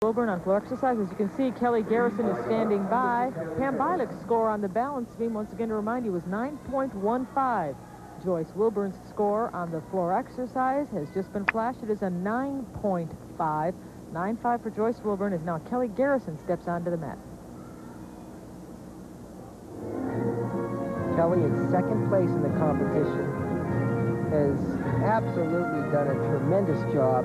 Wilburn on floor exercise. As you can see, Kelly Garrison is standing by. Pam Bileck's score on the balance beam, once again to remind you, was 9.15. Joyce Wilburn's score on the floor exercise has just been flashed. It is a 9.5. 9.5 for Joyce Wilburn as now Kelly Garrison steps onto the mat. Kelly in second place in the competition has absolutely done a tremendous job.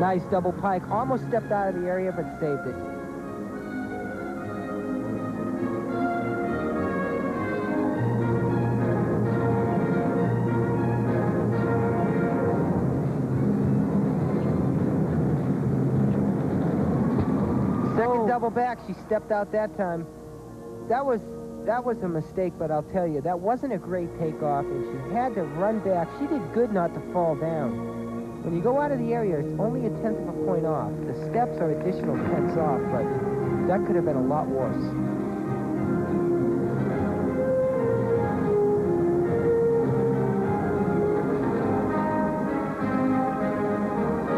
Nice double pike. Almost stepped out of the area, but saved it. Second double back. She stepped out that time. That was a mistake, but I'll tell you, that wasn't a great takeoff, and she had to run back. She did good not to fall down. When you go out of the area, it's only a tenth of a point off. The steps are additional tenths off, but that could have been a lot worse.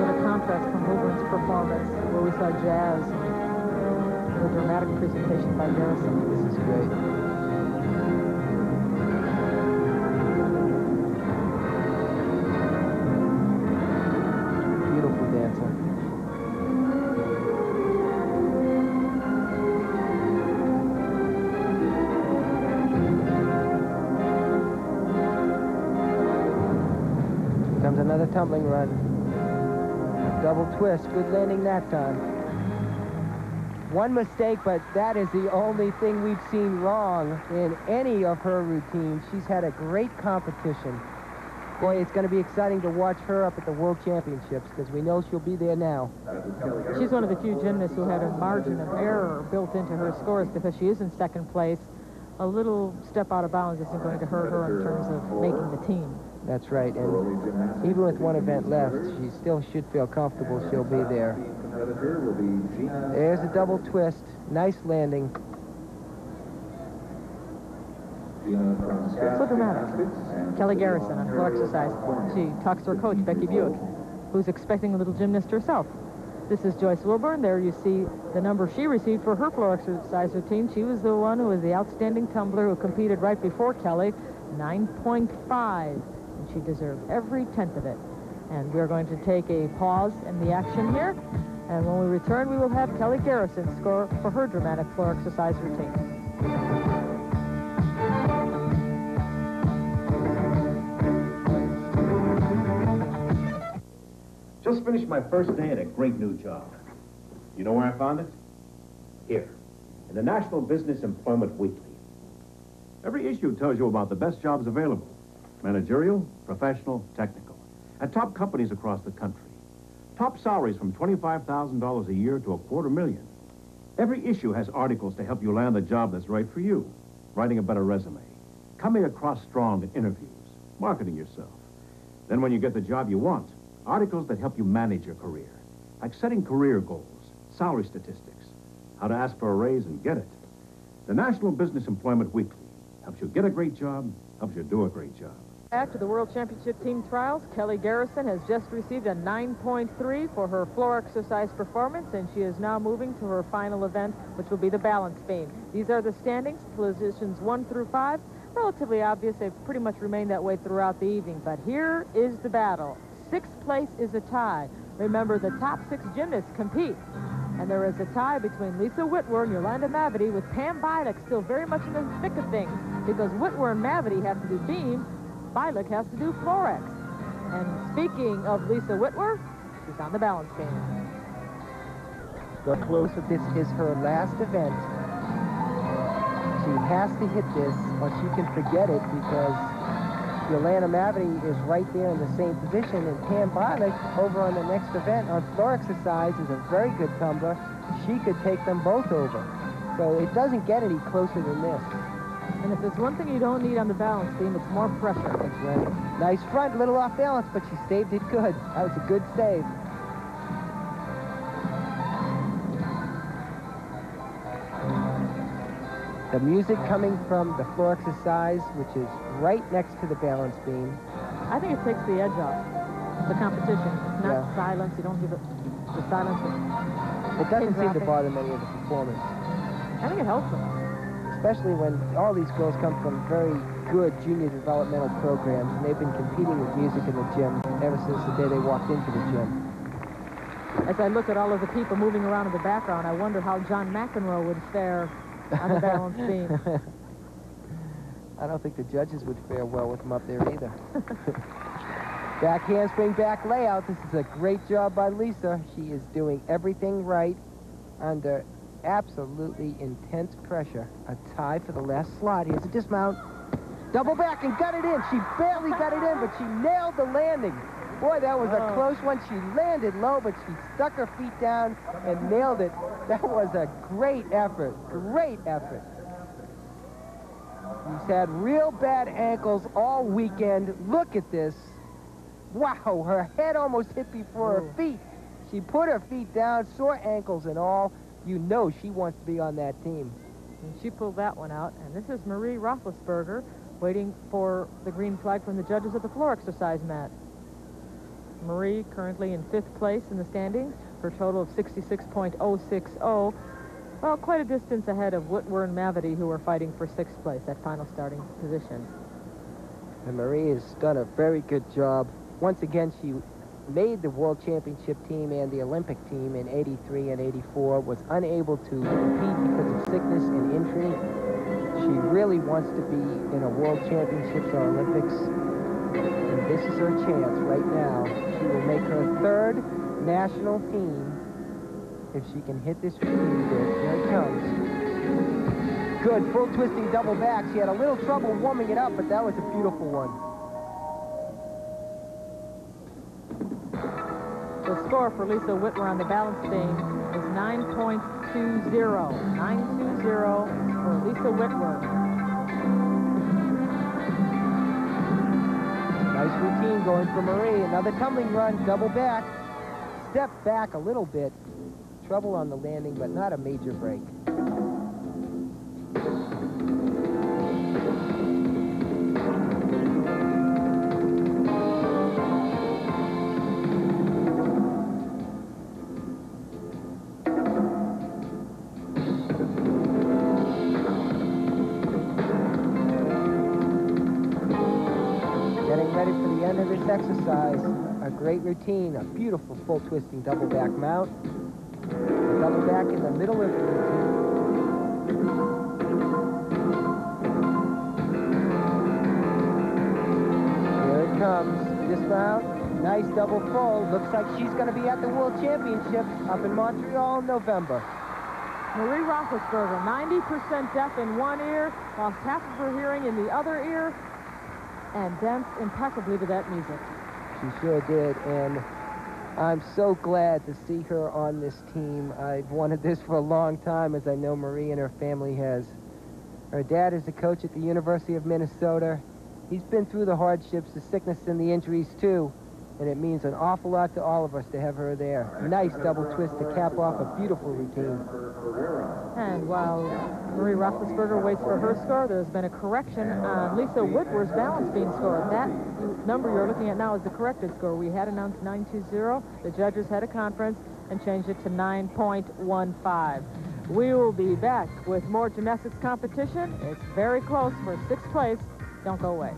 What a contrast from Wilburn's performance, where we saw jazz and a dramatic presentation by Garrison. This is great. Comes another tumbling run. Double twist. Good landing that time. One mistake, but that is the only thing we've seen wrong in any of her routines. She's had a great competition. Boy, it's going to be exciting to watch her up at the World Championships because we know she'll be there now. She's one of the few gymnasts who had a margin of error built into her scores because she is in second place. A little step out of bounds isn't going to hurt her in terms of making the team. That's right, and even with one event left, she still should feel comfortable she'll be there. There's a double twist. Nice landing. So dramatic. Kelly Garrison on floor exercise. She talks to her coach, Becky Buick, who's expecting a little gymnast herself. This is Joyce Wilburn. There you see the number she received for her floor exercise routine. She was the one who was the outstanding tumbler who competed right before Kelly, 9.5. And she deserved every tenth of it. And we're going to take a pause in the action here. And when we return, we will have Kelly Garrison score for her dramatic floor exercise routine. Just finished my first day at a great new job. You know where I found it? Here, in the National Business Employment Weekly. Every issue tells you about the best jobs available. Managerial, professional, technical. At top companies across the country. Top salaries from $25,000 a year to $250,000. Every issue has articles to help you land the job that's right for you. Writing a better resume. Coming across strong in interviews. Marketing yourself. Then when you get the job you want, articles that help you manage your career. Like setting career goals, salary statistics, how to ask for a raise and get it. The National Business Employment Weekly helps you get a great job, helps you do a great job. Back to the World Championship team trials, Kelly Garrison has just received a 9.3 for her floor exercise performance, and she is now moving to her final event, which will be the balance beam. These are the standings, positions 1 through 5. Relatively obvious, they've pretty much remained that way throughout the evening, but here is the battle. Sixth place is a tie. Remember, the top 6 gymnasts compete. And there is a tie between Lisa Wittwer and Yolande Mavity, with Pam Bileck still very much in the thick of things, because Wittwer and Mavity have to do beam, Bileck has to do floor X. And speaking of Lisa Wittwer, she's on the balance beam. The close of this is her last event. She has to hit this, or she can forget it, because Yolande Mavity is right there in the same position, and Pam Bileck over on the next event on floor exercise is a very good tumbler. She could take them both over. So it doesn't get any closer than this. And if there's one thing you don't need on the balance beam, it's more pressure. That's right. Nice front, little off balance, but she saved it good. That was a good save. The music coming from the floor exercise, which is right next to the balance beam. I think it takes the edge off the competition. It's not silence. You don't give it to silence it. It doesn't seem to bother many of the performers. I think it helps them. Especially when all these girls come from very good junior developmental programs, and they've been competing with music in the gym ever since the day they walked into the gym. As I look at all of the people moving around in the background, I wonder how John McEnroe would fare on the balance beam. I don't think the judges would fare well with him up there either. Back handspring, back layout. This is a great job by Lisa. She is doing everything right under absolutely intense pressure. A tie for the last slot. Here's a dismount. Double back and got it in. She barely got it in, but she nailed the landing. Boy, that was a close one. She landed low, but she stuck her feet down and nailed it. That was a great effort. Great effort. She's had real bad ankles all weekend. Look at this. Wow, her head almost hit before her feet. She put her feet down, sore ankles and all. You know she wants to be on that team. And she pulled that one out. And this is Marie Roethlisberger waiting for the green flag from the judges at the floor exercise mat. Marie currently in 5th place in the standings for a total of 66.060. Well, quite a distance ahead of Wittwer and Mavity, who are fighting for 6th place, that final starting position. And Marie has done a very good job. Once again, she made the World Championship team and the Olympic team in '83 and '84, was unable to compete because of sickness and injury. She really wants to be in a World Championships or Olympics, and this is her chance right now. She will make her 3rd national team if she can hit this routine bit. Here it comes. Good, full twisting double back. She had a little trouble warming it up, but that was a beautiful one. The score for Lisa Wittwer on the balance beam is 9.20. 9.20 for Lisa Wittwer. Nice routine going for Marie. Another tumbling run, double back. Step back a little bit. Trouble on the landing, but not a major break. Ready for the end of this exercise. A great routine, a beautiful full twisting double back mount. A double back in the middle of the routine. Here it comes. Dismount. Nice double full. Looks like she's going to be at the World Championship up in Montreal in November. Marie Roethlisberger, 90% deaf in one ear, lost half of her hearing in the other ear, and danced impeccably to that music. She sure did, and I'm so glad to see her on this team. I've wanted this for a long time, as I know Marie and her family has. Her dad is a coach at the University of Minnesota. He's been through the hardships, the sickness, and the injuries, too, and it means an awful lot to all of us to have her there. Nice double twist to cap off a beautiful routine. And while Marie Roethlisberger waits for her score, there's been a correction on Lisa Wittwer's balance beam score. That number you're looking at now is the corrected score. We had announced 9.20. The judges had a conference and changed it to 9.15. We will be back with more gymnastics competition. It's very close for 6th place. Don't go away.